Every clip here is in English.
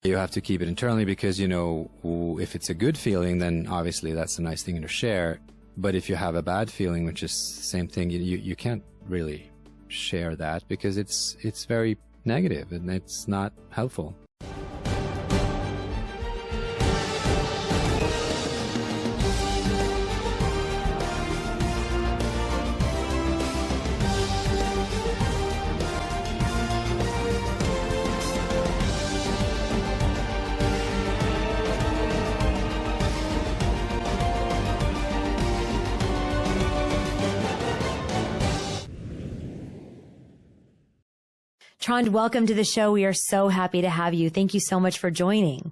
You have to keep it internally because, you know, if it's a good feeling, then obviously that's a nice thing to share. But if you have a bad feeling, which is the same thing, you can't really share that because it's very negative and it's not helpful. Trond, welcome to the show. We are so happy to have you. Thank you so much for joining.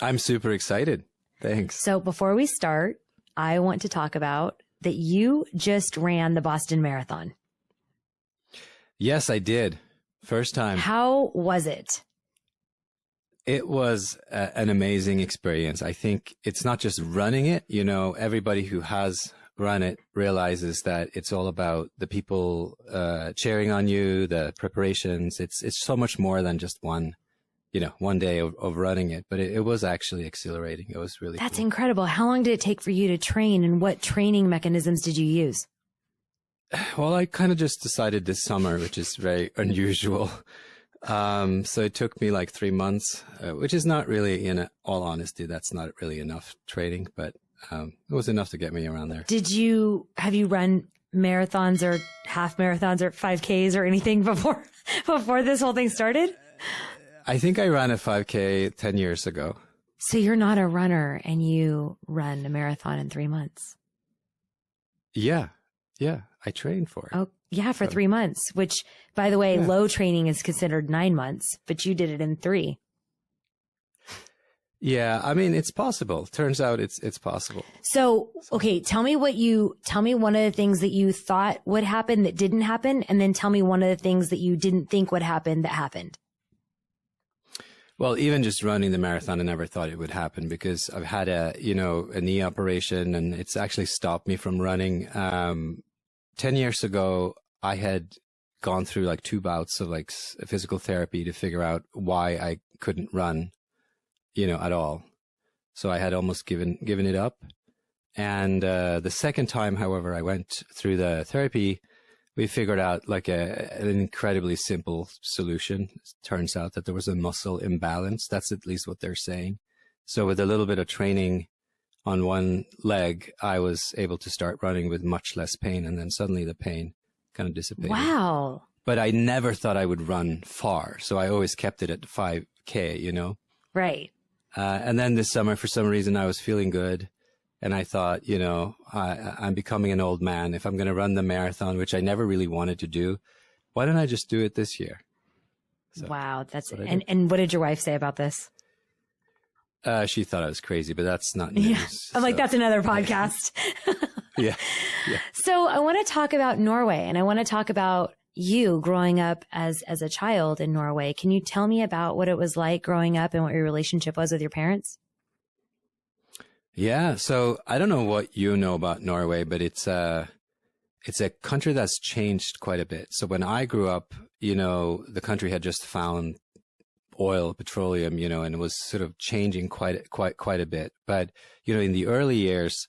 I'm super excited. Thanks. So before we start, I want to talk about that you just ran the Boston Marathon. Yes, I did. First time. How was it? It was an amazing experience. I think it's not just running it. You know, everybody who has run it realizes that it's all about the people cheering on you, the preparations. It's so much more than just one day of running it. But it was actually exhilarating. It was really That's cool. incredible. How long did it take for you to train, and what training mechanisms did you use? Well, I kind of just decided this summer, which is very unusual. So it took me like 3 months, which is not really, in all honesty, that's not really enough training, but it was enough to get me around there. Have you run marathons or half marathons or 5Ks or anything before this whole thing started? I think I ran a 5K 10 years ago. So you're not a runner and you run a marathon in 3 months? Yeah. I trained for it. Oh, yeah, for 3 months, which, by the way, low training is considered 9 months, but you did it in 3. Yeah, I mean, it's possible. Turns out it's possible. So, okay, tell me one of the things that you thought would happen that didn't happen, and then tell me one of the things that you didn't think would happen that happened. Well, even just running the marathon, I never thought it would happen because I've had a knee operation and it's actually stopped me from running. 10 years ago, I had gone through like 2 bouts of like physical therapy to figure out why I couldn't run, at all. So I had almost given it up. And the second time, however, I went through the therapy, we figured out like an incredibly simple solution. It turns out that there was a muscle imbalance. That's at least what they're saying. So with a little bit of training on one leg, I was able to start running with much less pain. And then suddenly the pain kind of dissipated. Wow. But I never thought I would run far. So I always kept it at 5K, Right. And then this summer, for some reason, I was feeling good. And I thought, I'm becoming an old man. If I'm going to run the marathon, which I never really wanted to do, why don't I just do it this year? So wow. And what did your wife say about this? She thought I was crazy, but that's not news. Yeah. I'm like, that's another podcast. Yeah. So I want to talk about Norway, and I want to talk about you growing up as a child in Norway. Can you tell me about what it was like growing up and what your relationship was with your parents? Yeah. So I don't know what you know about Norway, but it's a country that's changed quite a bit. So when I grew up, the country had just found oil, petroleum, and it was sort of changing quite a bit. But, in the early years,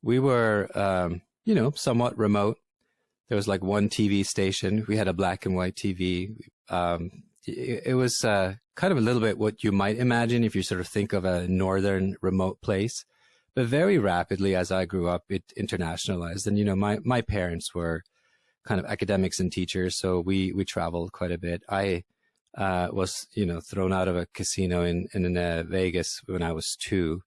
we were, somewhat remote. There was like one TV station. We had a black and white TV. It was kind of a little bit what you might imagine if you sort of think of a northern remote place. But very rapidly, as I grew up, it internationalized. And, my parents were kind of academics and teachers, so we traveled quite a bit. I was, thrown out of a casino in Vegas when I was 2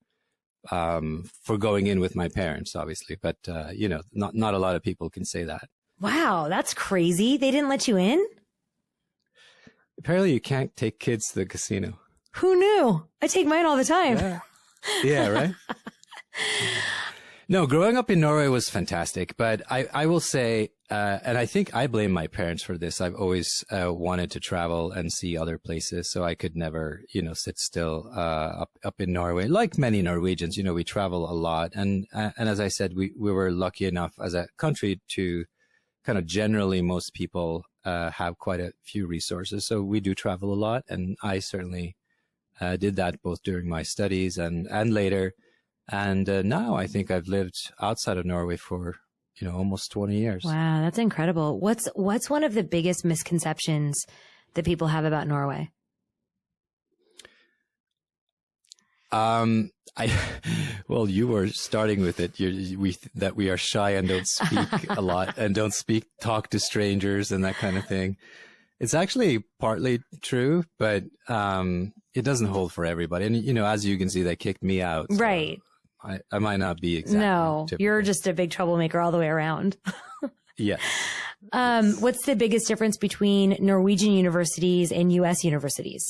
for going in with my parents, obviously. But, not a lot of people can say that. Wow, that's crazy. They didn't let you in? Apparently you can't take kids to the casino. Who knew? I take mine all the time. Yeah, right? No, growing up in Norway was fantastic, but I will say, and I think I blame my parents for this. I've always wanted to travel and see other places, so I could never, sit still up in Norway. Like many Norwegians, we travel a lot, and as I said, we were lucky enough as a country to kind of generally most people have quite a few resources, so we do travel a lot, and I certainly Did that both during my studies and later. And now I think I've lived outside of Norway for, almost 20 years. Wow, that's incredible. What's one of the biggest misconceptions that people have about Norway? Well, you were starting with it. That we are shy and don't speak a lot and don't talk to strangers and that kind of thing. It's actually partly true, but it doesn't hold for everybody. And, as you can see, they kicked me out. So right. I might not be exactly. No, typical. You're just a big troublemaker all the way around. Yeah. What's the biggest difference between Norwegian universities and U.S. universities?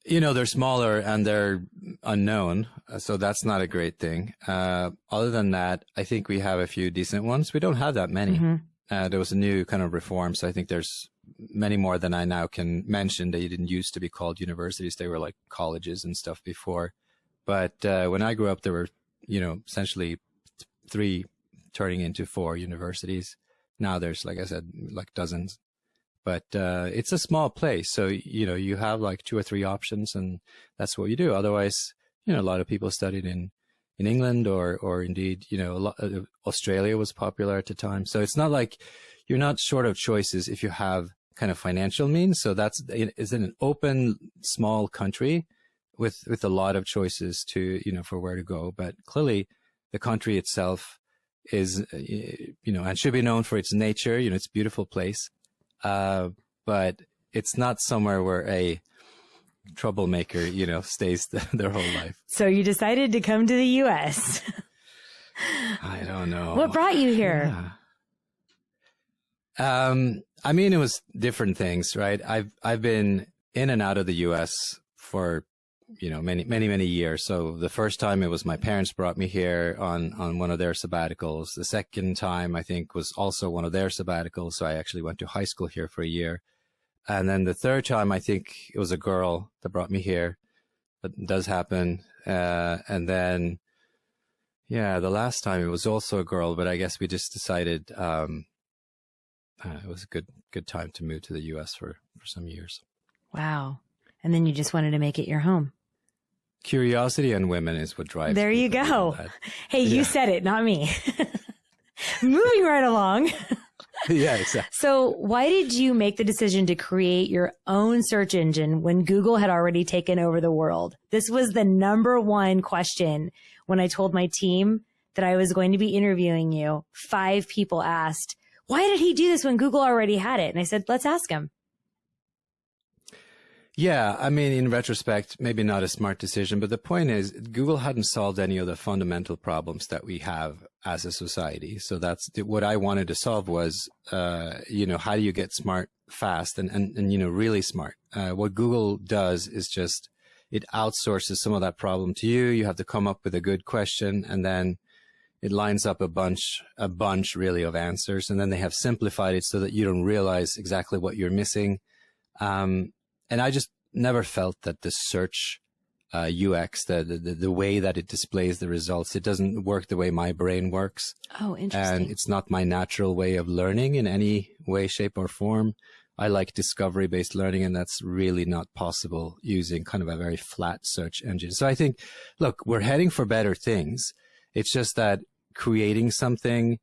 They're smaller and they're unknown, so that's not a great thing. Other than that, I think we have a few decent ones. We don't have that many. Mm-hmm. There was a new kind of reform, so I think there's many more than I now can mention. They didn't used to be called universities. They were like colleges and stuff before. But when I grew up, there were, essentially 3 turning into 4 universities. Now there's, like I said, like dozens. But it's a small place. So, you have like 2 or 3 options, and that's what you do. Otherwise, a lot of people studied in England or indeed, Australia was popular at the time. So it's not like you're not short of choices if you have kind of financial means. So it's an open, small country with a lot of choices to, for where to go. But clearly the country itself is, and should be known for its nature. It's a beautiful place. But it's not somewhere where a troublemaker, stays their whole life. So you decided to come to the U.S. I don't know. What brought you here? Yeah. It was different things, right? I've been in and out of the U.S. for, many, many, many years. So the first time it was my parents brought me here on one of their sabbaticals. The second time, I think, was also one of their sabbaticals. So I actually went to high school here for a year. And then the third time, I think it was a girl that brought me here. That does happen. And then, the last time it was also a girl, but I guess we just decided it was a good time to move to the U.S. for some years. Wow. And then you just wanted to make it your home. Curiosity and women is what drives. There you go. Hey, you said it, not me. Moving right along. Yeah, exactly. So why did you make the decision to create your own search engine when Google had already taken over the world? This was the #1 question when I told my team that I was going to be interviewing you. 5 people asked, why did he do this when Google already had it? And I said, let's ask him. Yeah, in retrospect, maybe not a smart decision, but the point is Google hadn't solved any of the fundamental problems that we have as a society. So that's what I wanted to solve was, how do you get smart fast and really smart? What Google does is just, it outsources some of that problem to you. You have to come up with a good question, and then it lines up a bunch really of answers. And then they have simplified it so that you don't realize exactly what you're missing. And I just never felt that the search UX, the way that it displays the results, it doesn't work the way my brain works. Oh, interesting. And it's not my natural way of learning in any way, shape, or form. I like discovery-based learning, and that's really not possible using kind of a very flat search engine. So I think, look, we're heading for better things. It's just that creating something,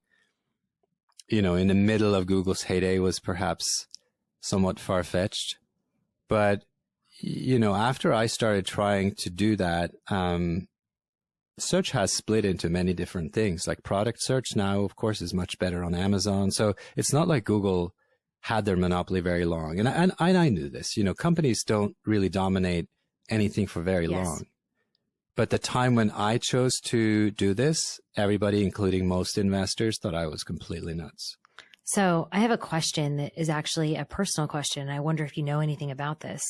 in the middle of Google's heyday was perhaps somewhat far-fetched. But, after I started trying to do that, search has split into many different things. Like product search now, of course, is much better on Amazon. So it's not like Google had their monopoly very long. And I knew this. Companies don't really dominate anything for very long. But the time when I chose to do this, everybody, including most investors, thought I was completely nuts. So I have a question that is actually a personal question. I wonder if you know anything about this.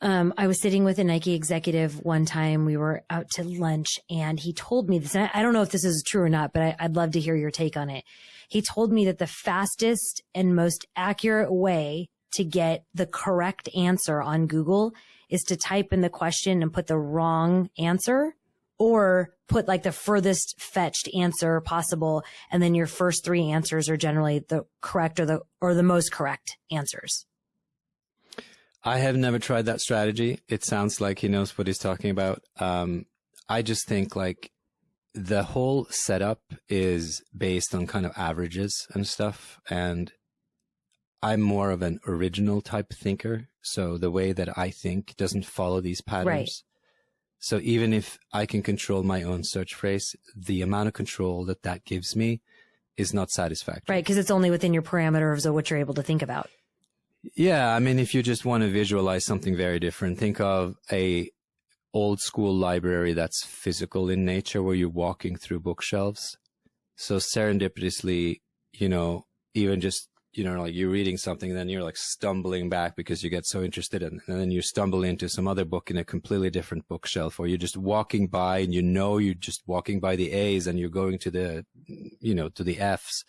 I was sitting with a Nike executive one time. We were out to lunch, and he told me this. And I don't know if this is true or not, but I'd love to hear your take on it. He told me that the fastest and most accurate way to get the correct answer on Google is to type in the question and put the wrong answer, or put like the furthest fetched answer possible. And then your first 3 answers are generally the correct or the most correct answers. I have never tried that strategy. It sounds like he knows what he's talking about. I just think like the whole setup is based on kind of averages and stuff. And I'm more of an original type thinker. So the way that I think doesn't follow these patterns. Right. So even if I can control my own search phrase, the amount of control that that gives me is not satisfactory. Right. Because it's only within your parameters of what you're able to think about. Yeah. I mean, if you just want to visualize something very different, think of a old school library that's physical in nature where you're walking through bookshelves. So serendipitously, you know, even just, you know, like you're reading something and then you're like stumbling back because you get so interested in, and then you stumble into some other book in a completely different bookshelf, or you're just walking by and you know you're just walking by the A's and you're going to the, you know, to the F's.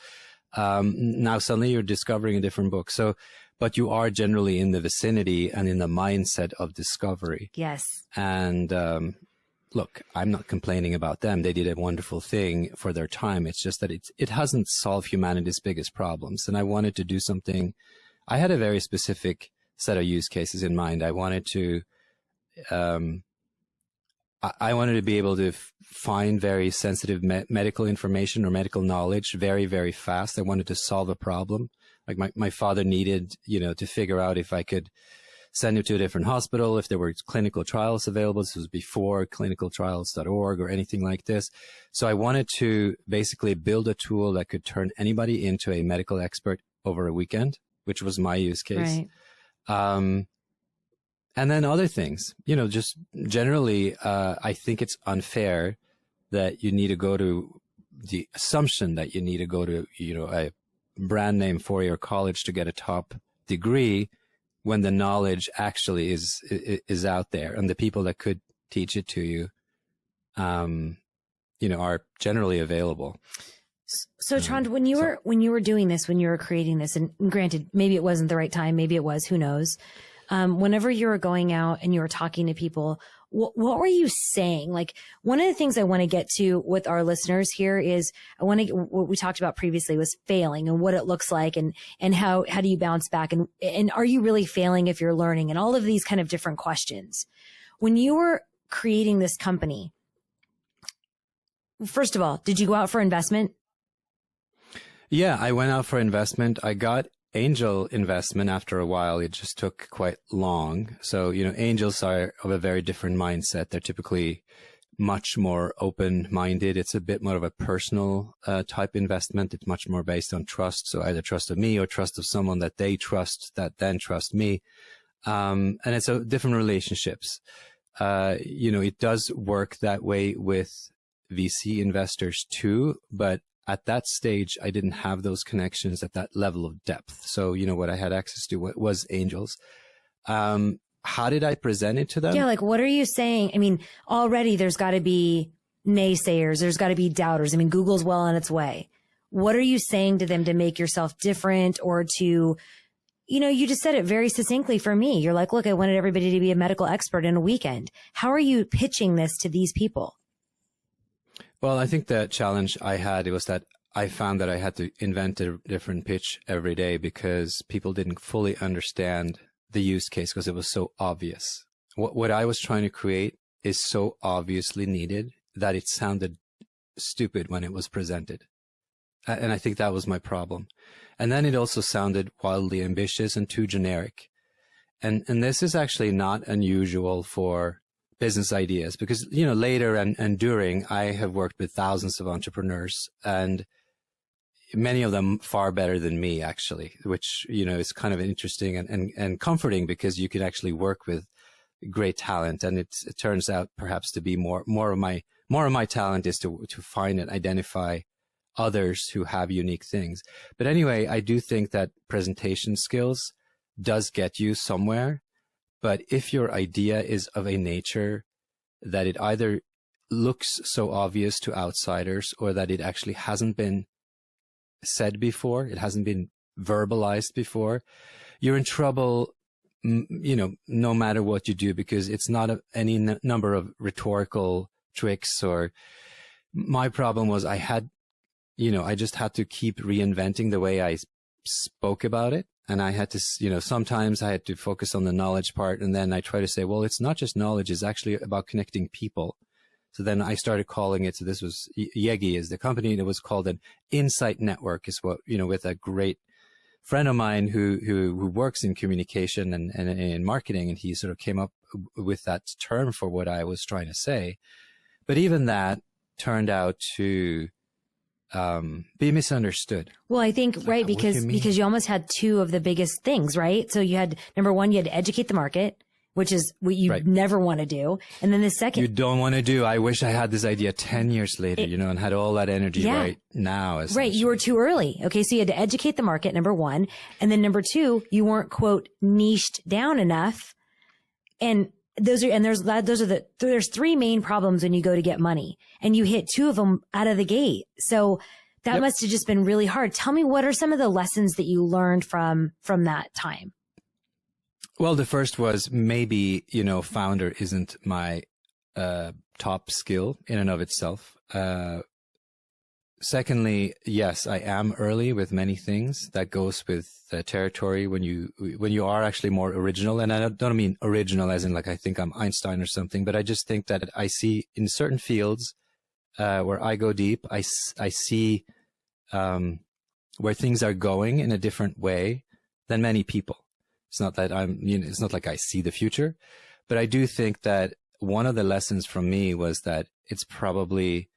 Now suddenly you're discovering a different book. So, but you are generally in the vicinity and in the mindset of discovery. Yes. And, look, I'm not complaining about them. They did a wonderful thing for their time. It's just that it hasn't solved humanity's biggest problems. And I wanted to do something. I had a very specific set of use cases in mind. I wanted to, I wanted to be able to find very sensitive medical information or medical knowledge very, very fast. I wanted to solve a problem. Like my father needed, you know, to figure out if I could send him to a different hospital, if there were clinical trials available. This was before clinicaltrials.org or anything like this. So I wanted to basically build a tool that could turn anybody into a medical expert over a weekend, which was my use case. Right. And then other things, you know, just generally, I think it's unfair that you need to go to the assumption that you need to go to, you know, a brand name four-year college to get a top degree, when the knowledge actually is out there, and the people that could teach it to you, you know, are generally available. So Trond, when you were doing this, when you were creating this, and granted, maybe it wasn't the right time, maybe it was, who knows? Whenever you were going out and you were talking to people, what were you saying? Like, one of the things I want to get to with our listeners here is what we talked about previously was failing and what it looks like, and how do you bounce back, and are you really failing if you're learning, and all of these kind of different questions. When you were creating this company, first of all, did you go out for investment? Yeah, I went out for investment. I got angel investment after a while. It just took quite long. So, you know, angels are of a very different mindset. They're typically much more open-minded. It's a bit more of a personal type investment. It's much more based on trust. So either trust of me or trust of someone that they trust that then trust me. And it's a different relationships. You know, it does work that way with VC investors too, but at that stage, I didn't have those connections at that level of depth. So, you know, what I had access to was angels. How did I present it to them? Yeah, like, what are you saying? I mean, already there's got to be naysayers. There's got to be doubters. I mean, Google's well on its way. What are you saying to them to make yourself different, or to, you know, you just said it very succinctly for me. You're like, look, I wanted everybody to be a medical expert in a weekend. How are you pitching this to these people? Well, I think the challenge I had was that I found that I had to invent a different pitch every day because people didn't fully understand the use case because it was so obvious. What I was trying to create is so obviously needed that it sounded stupid when it was presented. And I think that was my problem. And then it also sounded wildly ambitious and too generic. And this is actually not unusual for business ideas, because, you know, later and during, I have worked with thousands of entrepreneurs, and many of them far better than me, actually, which, you know, is kind of interesting and comforting, because you can actually work with great talent. And it turns out perhaps to be more of my talent is to find and identify others who have unique things. But anyway, I do think that presentation skills does get you somewhere. But if your idea is of a nature that it either looks so obvious to outsiders, or that it actually hasn't been said before, it hasn't been verbalized before, you're in trouble, you know, no matter what you do, because it's not any number of rhetorical tricks. Or my problem was I just had to keep reinventing the way I spoke about it. And I had to, sometimes I had to focus on the knowledge part. And then I try to say, well, it's not just knowledge, it's actually about connecting people. So then I started calling it, so this was Yeggi is the company, and it was called an insight network, is what, with a great friend of mine who works in communication and in marketing. And he sort of came up with that term for what I was trying to say. But even that turned out to be misunderstood. Well, I think, right, because you almost had two of the biggest things, right? So you had, number one, you had to educate the market, which is what you never want to do. And then the second, you don't want to do. I wish I had this idea 10 years later, and had all that energy right now. Right. You were too early. Okay. So you had to educate the market, number one. And then number two, you weren't, quote, niched down enough. And there's three main problems when you go to get money, and you hit two of them out of the gate. So that must have just been really hard. Tell me, what are some of the lessons that you learned from that time? Well, the first was maybe, founder isn't my top skill in and of itself. Secondly, yes, I am early with many things. That goes with territory when you are actually more original. And I don't mean original as in like I think I'm Einstein or something, but I just think that I see in certain fields where I go deep, I see where things are going in a different way than many people. It's not that it's not like I see the future, but I do think that one of the lessons from me was that it's probably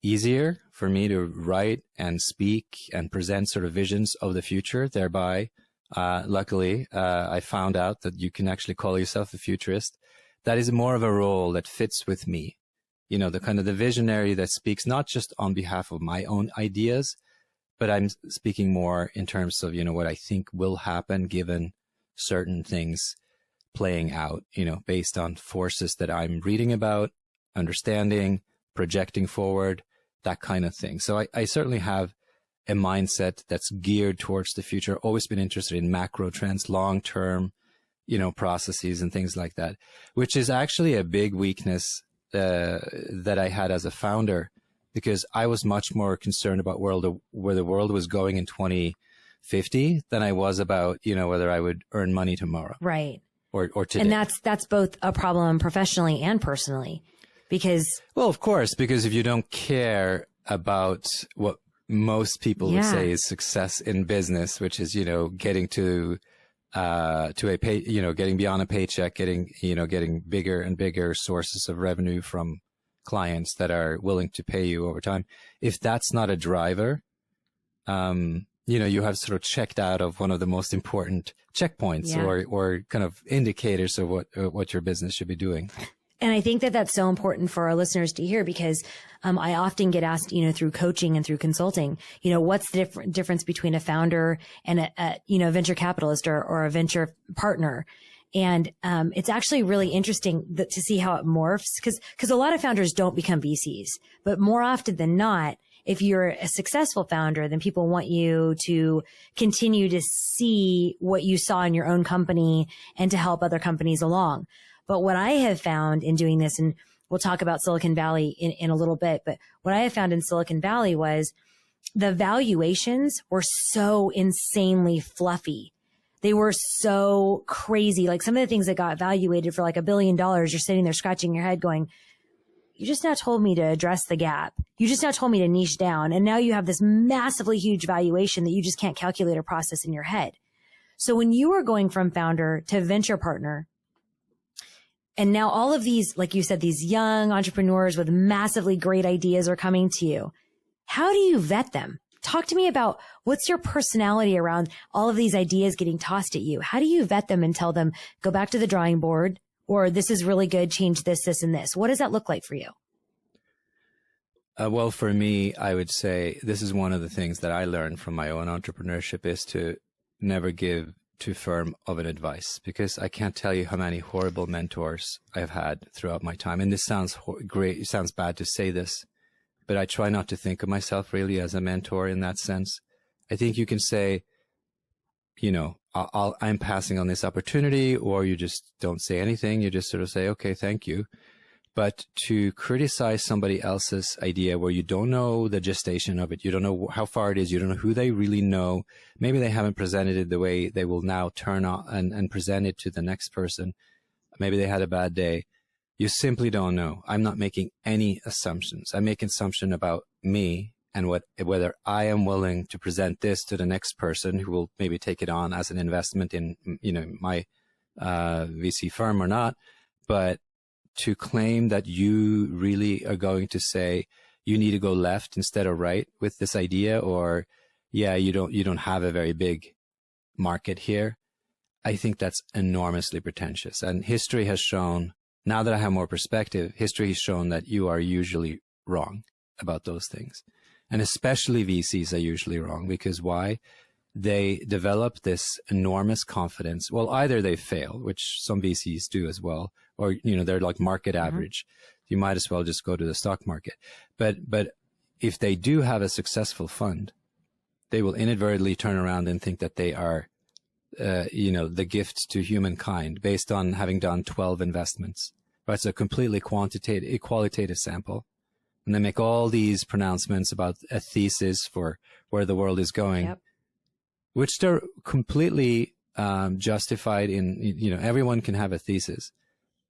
easier for me to write and speak and present sort of visions of the future. Thereby, luckily, I found out that you can actually call yourself a futurist. That is more of a role that fits with me. The kind of the visionary that speaks not just on behalf of my own ideas, but I'm speaking more in terms of, what I think will happen given certain things playing out, based on forces that I'm reading about, understanding, projecting forward, that kind of thing. So I certainly have a mindset that's geared towards the future, always been interested in macro trends, long-term, processes and things like that, which is actually a big weakness that I had as a founder, because I was much more concerned about where the world was going in 2050 than I was about, whether I would earn money tomorrow. Right. Or today. And that's both a problem professionally and personally, because. Well, of course, because if you don't care about what most people would say is success in business, which is, getting to a pay, getting beyond a paycheck, getting bigger and bigger sources of revenue from clients that are willing to pay you over time. If that's not a driver, you have sort of checked out of one of the most important checkpoints or kind of indicators of what your business should be doing. And I think that that's so important for our listeners to hear, because I often get asked, through coaching and through consulting, what's the difference between a founder and a venture capitalist or a venture partner? And it's actually really interesting to see how it morphs, because a lot of founders don't become VCs, but more often than not, if you're a successful founder, then people want you to continue to see what you saw in your own company and to help other companies along. But what I have found in doing this, and we'll talk about Silicon Valley in a little bit, but what I have found in Silicon Valley was the valuations were so insanely fluffy. They were so crazy. Like some of the things that got evaluated for like $1 billion, you're sitting there scratching your head going, you just now told me to address the gap. You just now told me to niche down. And now you have this massively huge valuation that you just can't calculate or process in your head. So when you are going from founder to venture partner, and now all of these, like you said, these young entrepreneurs with massively great ideas are coming to you, how do you vet them? Talk to me about what's your personality around all of these ideas getting tossed at you. How do you vet them and tell them, go back to the drawing board, or this is really good, change this, this, and this? What does that look like for you? Well, for me, I would say this is one of the things that I learned from my own entrepreneurship, is to never give too firm of an advice, because I can't tell you how many horrible mentors I've had throughout my time. And this sounds great. It sounds bad to say this, but I try not to think of myself really as a mentor in that sense. I think you can say, I'm passing on this opportunity, or you just don't say anything. You just sort of say, okay, thank you. But to criticize somebody else's idea where you don't know the gestation of it, you don't know how far it is, you don't know who they really know, maybe they haven't presented it the way they will now turn on and present it to the next person. Maybe they had a bad day. You simply don't know. I'm not making any assumptions. I make an assumption about me and whether I am willing to present this to the next person who will maybe take it on as an investment in, my VC firm or not. But to claim that you really are going to say you need to go left instead of right with this idea, or you don't have a very big market here, I think that's enormously pretentious. And history has shown, now that I have more perspective, history has shown that you are usually wrong about those things. And especially VCs are usually wrong, because why? They develop this enormous confidence. Well, either they fail, which some VCs do as well, or, they're like market average. You might as well just go to the stock market. But if they do have a successful fund, they will inadvertently turn around and think that they are, the gift to humankind based on having done 12 investments. Right? It's a completely qualitative sample. And they make all these pronouncements about a thesis for where the world is going. Yep. Which they're completely justified in, everyone can have a thesis.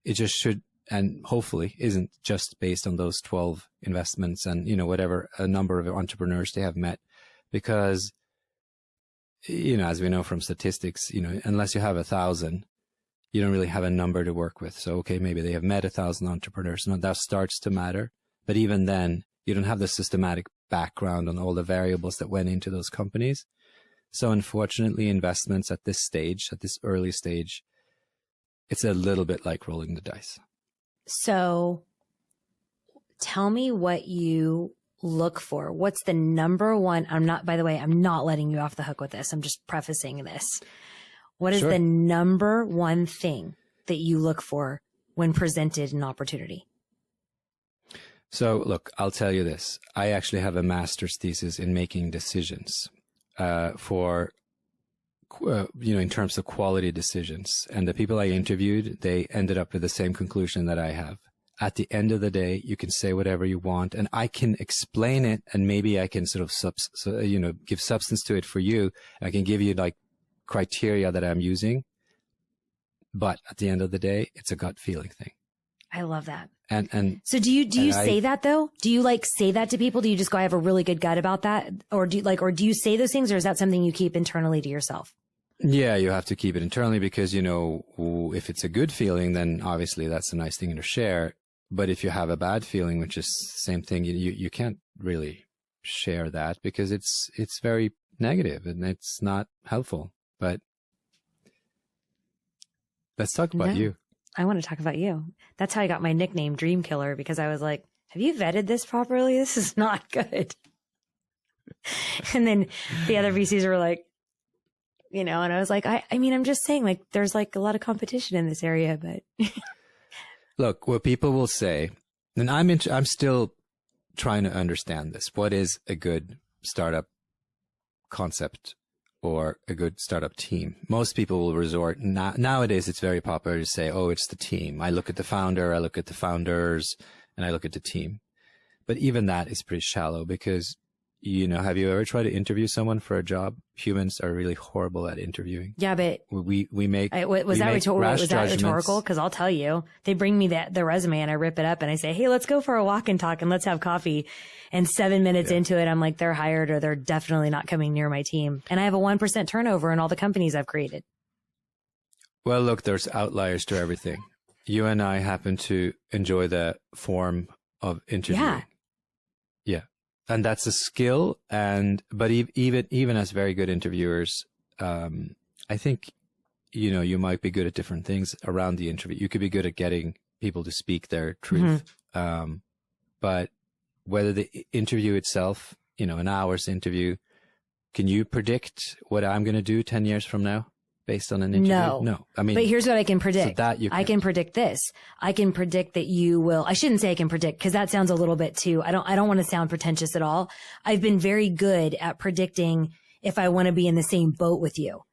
It just should, and hopefully isn't just based on those 12 investments and, whatever a number of entrepreneurs they have met. Because, as we know from statistics, unless you have 1,000, you don't really have a number to work with. So, okay, maybe they have met 1,000 entrepreneurs, and that starts to matter. But even then, you don't have the systematic background on all the variables that went into those companies. So unfortunately, investments at this stage, at this early stage, it's a little bit like rolling the dice. So tell me what you look for. What's the number one? I'm not letting you off the hook with this. I'm just prefacing this. What is the number one thing that you look for when presented an opportunity? So look, I'll tell you this. I actually have a master's thesis in making decisions. In terms of quality decisions. And the people I interviewed, they ended up with the same conclusion that I have. At the end of the day, you can say whatever you want, and I can explain it, and maybe I can sort of give substance to it for you. I can give you like criteria that I'm using. But at the end of the day, it's a gut feeling thing. I love that. And so do you say that though? Do you say that to people? Do you just go, I have a really good gut about that? Or do you say those things, or is that something you keep internally to yourself? Yeah, you have to keep it internally because, if it's a good feeling, then obviously that's a nice thing to share. But if you have a bad feeling, which is the same thing, you can't really share that because it's very negative and it's not helpful. But let's talk about you. I want to talk about you. That's how I got my nickname Dream Killer, because I was like, have you vetted this properly? This is not good. And then the other VCs were like, and I was like, I'm just saying, like, there's like a lot of competition in this area, but look, what people will say, and I'm still trying to understand this. What is a good startup concept or a good startup team? Most people will resort, nowadays it's very popular to say, oh, it's the team. I look at the founder, I look at the founders, and I look at the team. But even that is pretty shallow because, have you ever tried to interview someone for a job? Humans are really horrible at interviewing. Yeah, but we make was that rhetorical? Because I'll tell you, they bring me the resume and I rip it up and I say, hey, let's go for a walk and talk and let's have coffee. And 7 minutes into it, I'm like, they're hired or they're definitely not coming near my team. And I have a 1% turnover in all the companies I've created. Well, look, there's outliers to everything. You and I happen to enjoy the form of interviewing. Yeah. And that's a skill. But even as very good interviewers, I think, you might be good at different things around the interview. You could be good at getting people to speak their truth. Mm-hmm. But whether the interview itself, an hour's interview, can you predict what I'm going to do 10 years from now based on an interview? No. But here's what I can predict. I can predict this. I can predict that you will, I shouldn't say I can predict because that sounds a little bit too, I don't want to sound pretentious at all. I've been very good at predicting if I want to be in the same boat with you.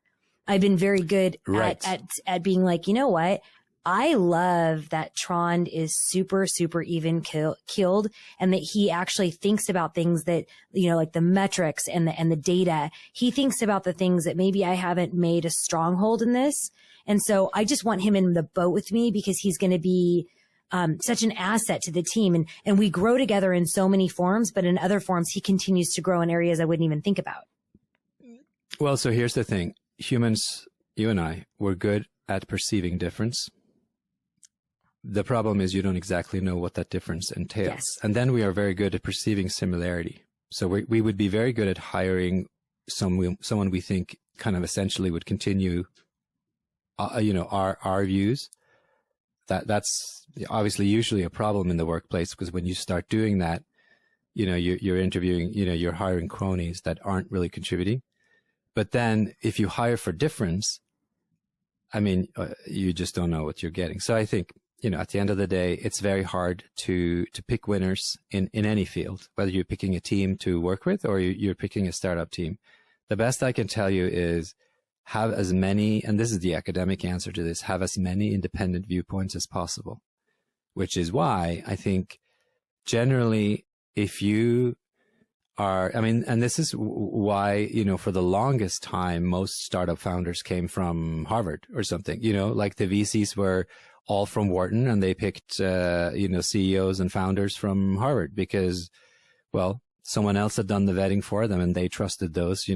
I've been very good at being like, you know what? I love that Trond is super, super even keeled, and that he actually thinks about things that, you know, like the metrics and the data. He thinks about the things that maybe I haven't made a stronghold in this. And so I just want him in the boat with me because he's going to be such an asset to the team. And we grow together in so many forms, but in other forms, he continues to grow in areas I wouldn't even think about. Well, so here's the thing. Humans, you and I, we're good at perceiving difference. The problem is you don't exactly know what that difference entails. Yes. And then we are very good at perceiving similarity. So we would be very good at hiring someone we think kind of essentially would continue, our views. That's obviously usually a problem in the workplace, because when you start doing that, you know, you're interviewing, you know, you're hiring cronies that aren't really contributing. But then if you hire for difference, I mean, you just don't know what you're getting. So I think, you know, at the end of the day, it's very hard to pick winners in any field, whether you're picking a team to work with or you're picking a startup team. The best I can tell you is have as many, and this is the academic answer to this, have as many independent viewpoints as possible, which is why I think generally if you are, I mean, and this is why, you know, for the longest time, most startup founders came from Harvard or something, you know, like the VCs were all from Wharton and they picked, CEOs and founders from Harvard because, well, someone else had done the vetting for them and they trusted those,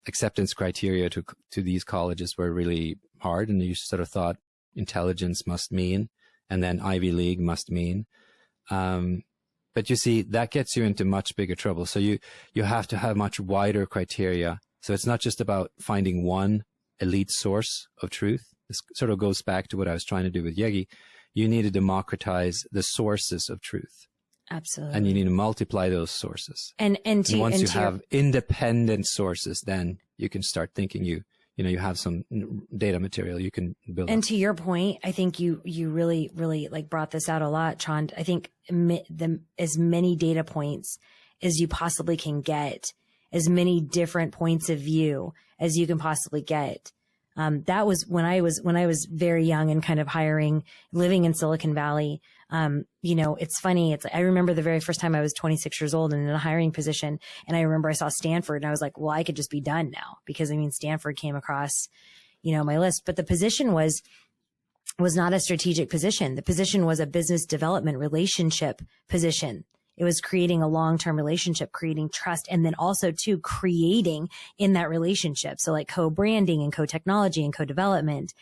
acceptance criteria to these colleges were really hard. And you sort of thought intelligence must mean, and then Ivy League must mean. But you see, that gets you into much bigger trouble. So you have to have much wider criteria. So it's not just about finding one elite source of truth. This sort of goes back to what I was trying to do with Yeggi. You need to democratize the sources of truth. Absolutely. And you need to multiply those sources. And once you have independent sources, then you can start thinking you have some data material you can build. And to your point, I think you really, really like brought this out a lot, Trond. I think as many data points as you possibly can get, as many different points of view as you can possibly get. That was when I was very young and kind of living in Silicon Valley. It's funny. I remember the very first time I was 26 years old and in a hiring position. And I remember I saw Stanford and I was like, well, I could just be done now because Stanford came across, my list, but the position was not a strategic position. The position was a business development relationship position. It was creating a long-term relationship, creating trust, and then also too creating in that relationship. So like co-branding and co-technology and co-development.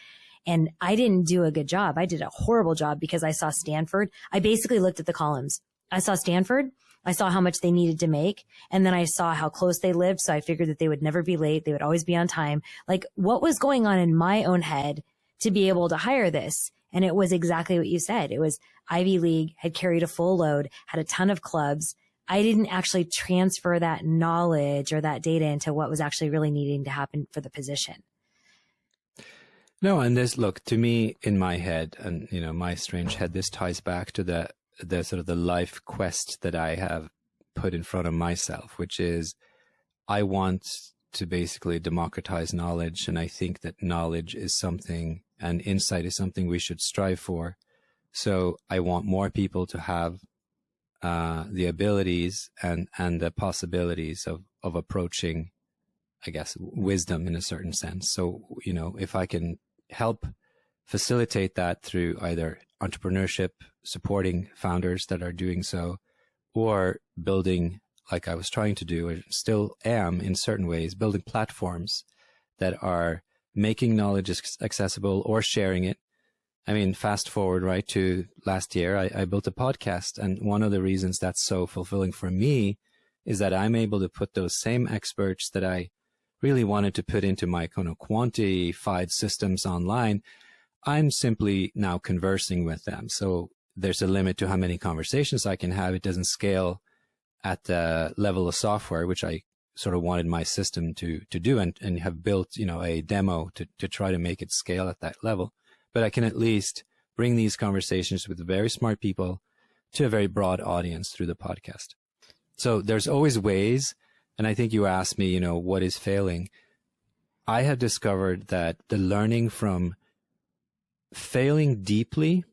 And I didn't do a good job. I did a horrible job because I saw Stanford. I basically looked at the columns. I saw Stanford. I saw how much they needed to make. And then I saw how close they lived. So I figured that they would never be late. They would always be on time. Like what was going on in my own head to be able to hire this? And it was exactly what you said. It was Ivy League, had carried a full load, had a ton of clubs. I didn't actually transfer that knowledge or that data into what was actually really needing to happen for the position. No, and look, to me, in my head, and, my strange head, this ties back to the sort of the life quest that I have put in front of myself, which is I want to basically democratize knowledge. And I think that knowledge is something, and insight is something we should strive for. So I want more people to have the abilities and the possibilities of approaching, I guess, wisdom in a certain sense. So, if I can help facilitate that through either entrepreneurship, supporting founders that are doing so, or building, like I was trying to do, or still am in certain ways, building platforms that are making knowledge accessible or sharing it. Fast forward right to last year, I built a podcast. And one of the reasons that's so fulfilling for me is that I'm able to put those same experts that I really wanted to put into my kind of quantified systems online. I'm simply now conversing with them. So there's a limit to how many conversations I can have. It doesn't scale at the level of software, which I sort of wanted my system to do and have built, a demo to try to make it scale at that level. But I can at least bring these conversations with very smart people to a very broad audience through the podcast. So there's always ways. And I think you asked me, what is failing? I have discovered that the learning from failing deeply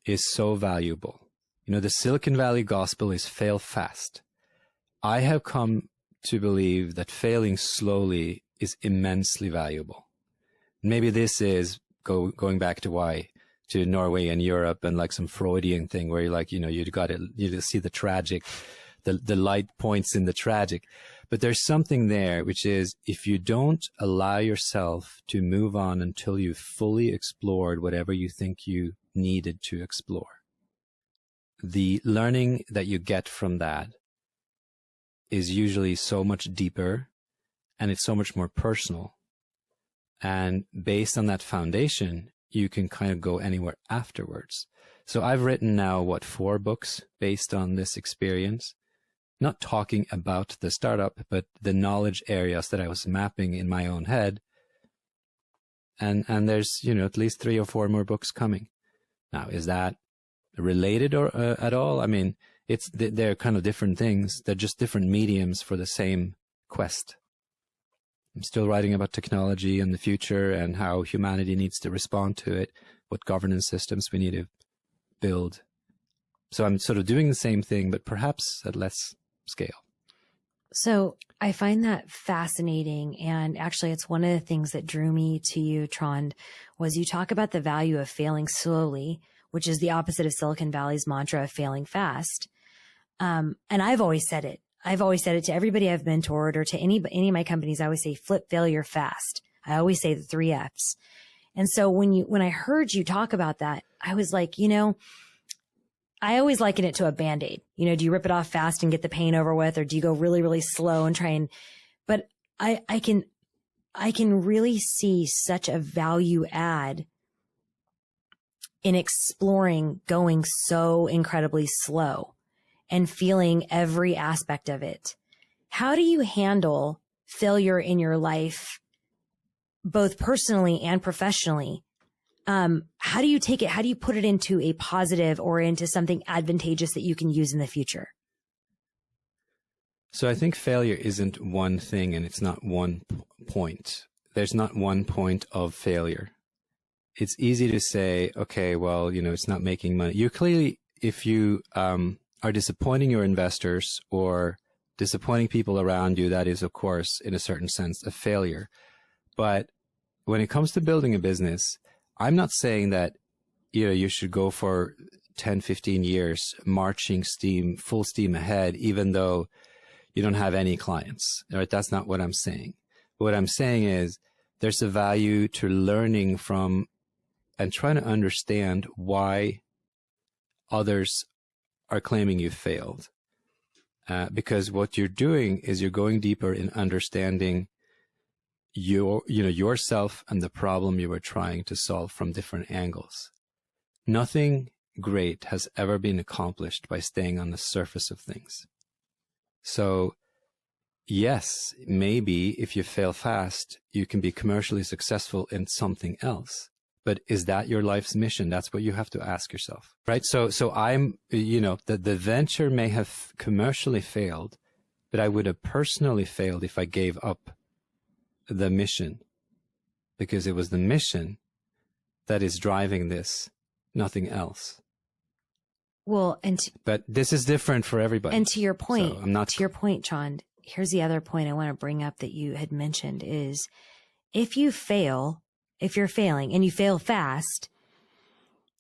is so valuable. You know, the Silicon Valley gospel is fail fast. I have come to believe that failing slowly is immensely valuable. Maybe this is going back to Norway and Europe and like some Freudian thing where you're like, you know, you see the tragic, the light points in the tragic. But there's something there, which is if you don't allow yourself to move on until you've fully explored whatever you think you needed to explore, the learning that you get from that is usually so much deeper and it's so much more personal. And based on that foundation, you can kind of go anywhere afterwards. So I've written now, 4 books based on this experience, not talking about the startup, but the knowledge areas that I was mapping in my own head. And there's, you know, at least 3 or 4 more books coming. Now, is that related or at all? I mean, they're kind of different things. They're just different mediums for the same quest. I'm still writing about technology and the future and how humanity needs to respond to it, what governance systems we need to build. So I'm sort of doing the same thing, but perhaps at less scale. So I find that fascinating. And actually, it's one of the things that drew me to you, Trond, was you talk about the value of failing slowly, which is the opposite of Silicon Valley's mantra of failing fast. And I've always said it. I've always said it to everybody I've mentored or to any of my companies. I always say flip failure fast. I always say the 3 Fs. And so when I heard you talk about that, I was like, you know, I always liken it to a Band-Aid. You know, do you rip it off fast and get the pain over with, or do you go really, really slow and try and, but I can really see such a value add in exploring going so incredibly slow and feeling every aspect of it. How do you handle failure in your life, both personally and professionally? How do you take it? How do you put it into a positive or into something advantageous that you can use in the future? So I think failure isn't one thing and it's not one point. There's not one point of failure. It's easy to say, okay, well, you know, it's not making money. You clearly, if you are disappointing your investors or disappointing people around you, that is, of course, in a certain sense, a failure. But when it comes to building a business, I'm not saying that, you know, you should go for 10, 15 years marching full steam ahead, even though you don't have any clients. Right? That's not what I'm saying. What I'm saying is there's a value to learning from and trying to understand why others are claiming you failed. Because what you're doing is you're going deeper in understanding yourself and the problem you were trying to solve from different angles. Nothing great has ever been accomplished by staying on the surface of things. So yes, maybe if you fail fast, you can be commercially successful in something else. But is that your life's mission? That's what you have to ask yourself, right? So I'm, you know, the venture may have commercially failed, but I would have personally failed if I gave up the mission, because it was the mission that is driving this, nothing else. Well, but this is different for everybody. And to your point, So to your point, Trond, here's the other point I want to bring up that you had mentioned is if you're failing and you fail fast,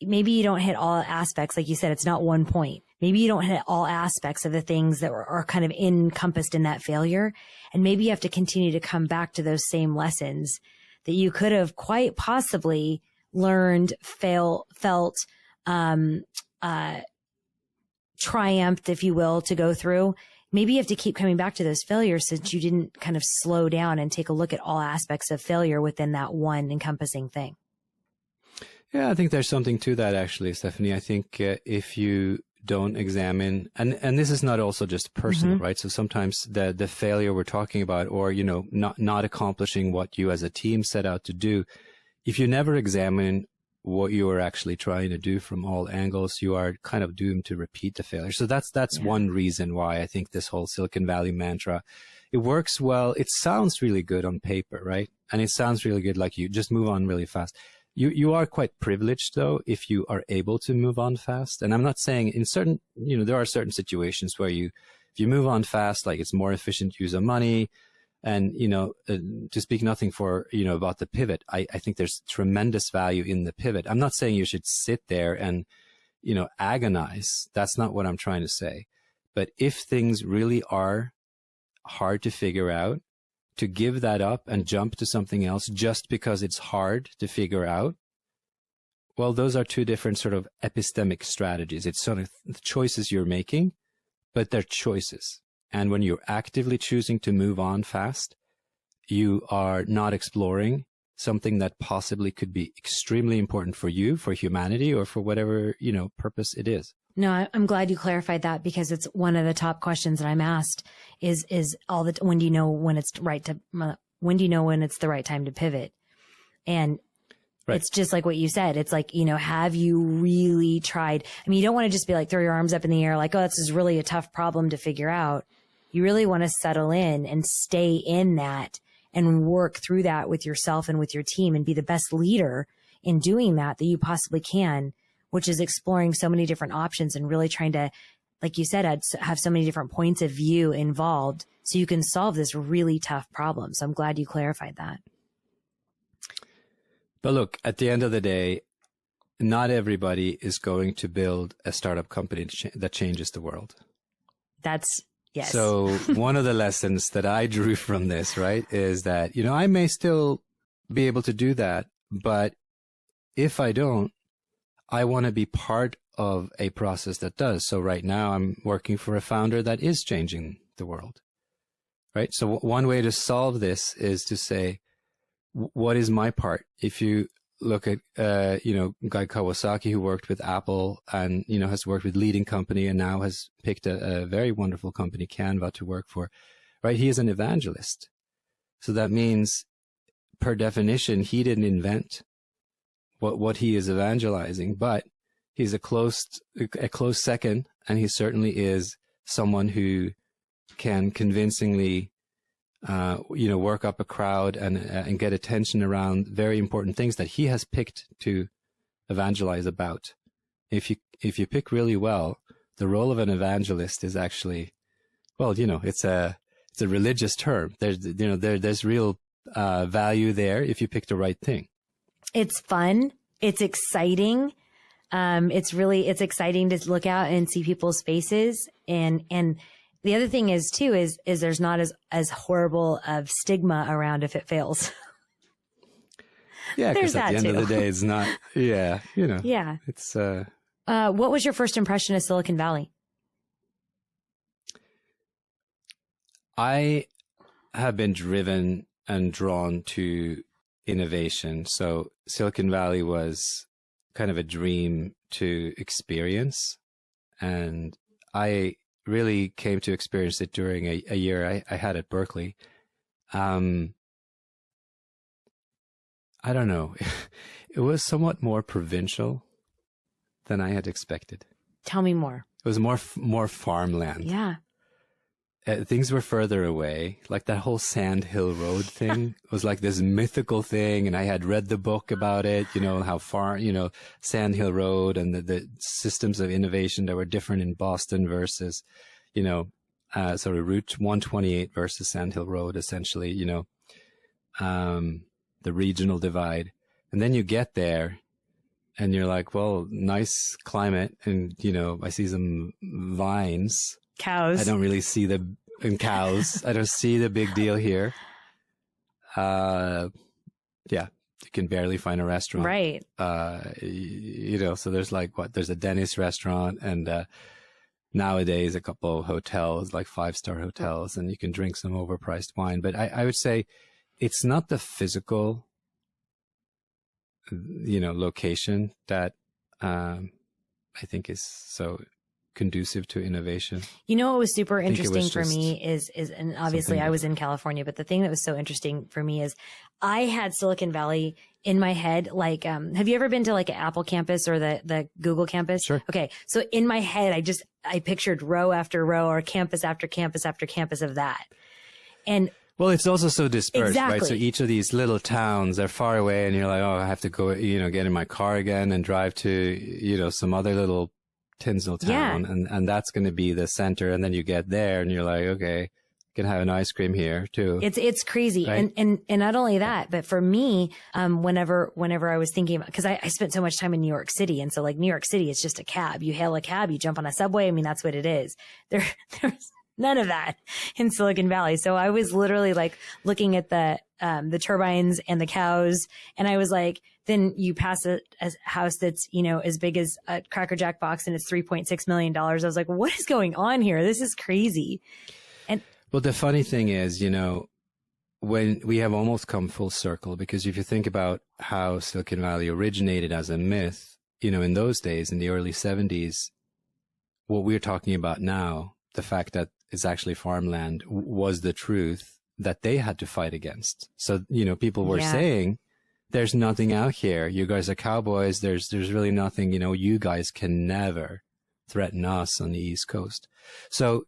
maybe you don't hit all aspects. Like you said, it's not one point. Maybe you don't hit all aspects of the things that are kind of encompassed in that failure. And maybe you have to continue to come back to those same lessons that you could have quite possibly learned, felt, triumphed, if you will, to go through. Maybe you have to keep coming back to those failures since you didn't kind of slow down and take a look at all aspects of failure within that one encompassing thing. Yeah, I think there's something to that, actually, Stephynie. I think if you don't examine, and this is not also just personal, right? So sometimes the failure we're talking about, or, you know, not accomplishing what you as a team set out to do, if you never examine what you are actually trying to do from all angles, you are kind of doomed to repeat the failure. So that's one reason why I think this whole Silicon Valley mantra, it works well. It sounds really good on paper, right? And it sounds really good, like you just move on really fast. You are quite privileged, though, if you are able to move on fast. And I'm not saying in certain, there are certain situations where if you move on fast, like it's more efficient use of money. And, to speak nothing for, about the pivot, I think there's tremendous value in the pivot. I'm not saying you should sit there and, agonize. That's not what I'm trying to say. But if things really are hard to figure out, to give that up and jump to something else just because it's hard to figure out, well, those are two different sort of epistemic strategies. It's sort of the choices you're making, but they're choices. And when you're actively choosing to move on fast, you are not exploring something that possibly could be extremely important for you, for humanity, or for whatever, purpose it is. No, I'm glad you clarified that, because it's one of the top questions that I'm asked is when do you know when it's when do you know when it's the right time to pivot? And right. It's just like what you said. It's like, have you really tried? I mean, you don't want to just be like, throw your arms up in the air like, oh, this is really a tough problem to figure out. You really want to settle in and stay in that and work through that with yourself and with your team and be the best leader in doing that you possibly can, which is exploring so many different options and really trying to, like you said, have so many different points of view involved so you can solve this really tough problem. So I'm glad you clarified that. But look, at the end of the day, not everybody is going to build a startup company that changes the world. Yes. So one of the lessons that I drew from this, right, is that, I may still be able to do that, but if I don't, I want to be part of a process that does. So right now I'm working for a founder that is changing the world, right? So one way to solve this is to say, what is my part? If you look at, Guy Kawasaki, who worked with Apple and, has worked with leading company and now has picked a very wonderful company, Canva, to work for, right? He is an evangelist. So that means, per definition, he didn't invent what he is evangelizing, but he's a close second, and he certainly is someone who can convincingly work up a crowd and get attention around very important things that he has picked to evangelize about. If you pick really well, the role of an evangelist is actually, well, it's a religious term. There's real value there if you pick the right thing. It's fun. It's exciting. It's exciting to look out and see people's faces. And the other thing is too, is there's not as horrible of stigma around if it fails. Yeah. Cause at the end of the day, it's not, yeah. It's, what was your first impression of Silicon Valley? I have been driven and drawn to innovation. So Silicon Valley was kind of a dream to experience. And I really came to experience it during a year I had at Berkeley. I don't know. It was somewhat more provincial than I had expected. Tell me more. It was more farmland. Yeah. Things were further away. Like that whole Sand Hill Road thing was like this mythical thing. And I had read the book about it, how far, Sand Hill Road and the systems of innovation that were different in Boston versus, sort of Route 128 versus Sand Hill Road, essentially, the regional divide. And then you get there and you're like, well, nice climate. And, I see some vines. Cows. I don't really see cows. I don't see the big deal here. Yeah, you can barely find a restaurant. Right. So there's there's a Denny's restaurant and, nowadays a couple of hotels, like 5-star hotels, and you can drink some overpriced wine. But I would say it's not the physical, location that, I think is so conducive to innovation. What was super interesting for me is, and obviously I was in California, but the thing that was so interesting for me is I had Silicon Valley in my head. Like, have you ever been to like an Apple campus or the Google campus? Sure. Okay. So in my head, I pictured row after row or campus after campus after campus of that. And Well, it's also so dispersed, right? So Exactly. each of these little towns are far away and you're like, oh, I have to go, get in my car again and drive to, some other little tinsel town. And that's going to be the center. And then you get there and you're like, okay, can have an ice cream here too. It's crazy. Right? And not only that, but for me, whenever I was thinking about, cause I spent so much time in New York City. And so like New York City, it's just a cab. You hail a cab, you jump on a subway. I mean, that's what it is. There's none of that in Silicon Valley. So I was literally like looking at the turbines and the cows. And I was like, then you pass a house that's, as big as a Cracker Jack box and it's $3.6 million. I was like, what is going on here? This is crazy. Well, the funny thing is, when we have almost come full circle, because if you think about how Silicon Valley originated as a myth, in those days, in the early 70s, what we're talking about now, the fact that it's actually farmland, was the truth that they had to fight against. So, people were saying, there's nothing out here. You guys are cowboys. There's really nothing, you guys can never threaten us on the East Coast. So,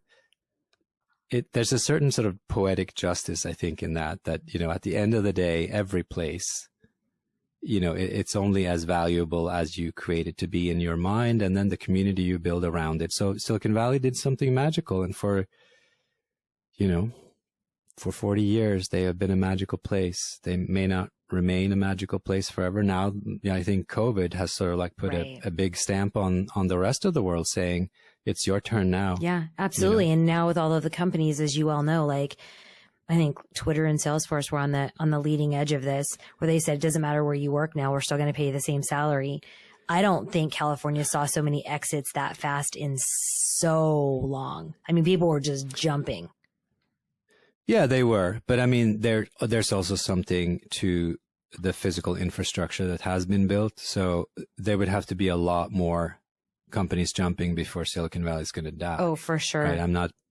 there's a certain sort of poetic justice, I think, in that, at the end of the day, every place, it's only as valuable as you create it to be in your mind and then the community you build around it. So Silicon Valley did something magical. And for 40 years, they have been a magical place. They may not remain a magical place forever. Now, I think COVID has sort of like put a big stamp on the rest of the world, saying, it's your turn now. Yeah, absolutely. And now with all of the companies, as you all know, like I think Twitter and Salesforce were on the leading edge of this, where they said, it doesn't matter where you work now, we're still going to pay you the same salary. I don't think California saw so many exits that fast in so long. I mean, people were just jumping. Yeah, they were. But I mean, there's also something to the physical infrastructure that has been built. So there would have to be a lot more companies jumping before Silicon Valley is going to die. Oh, for sure. Right?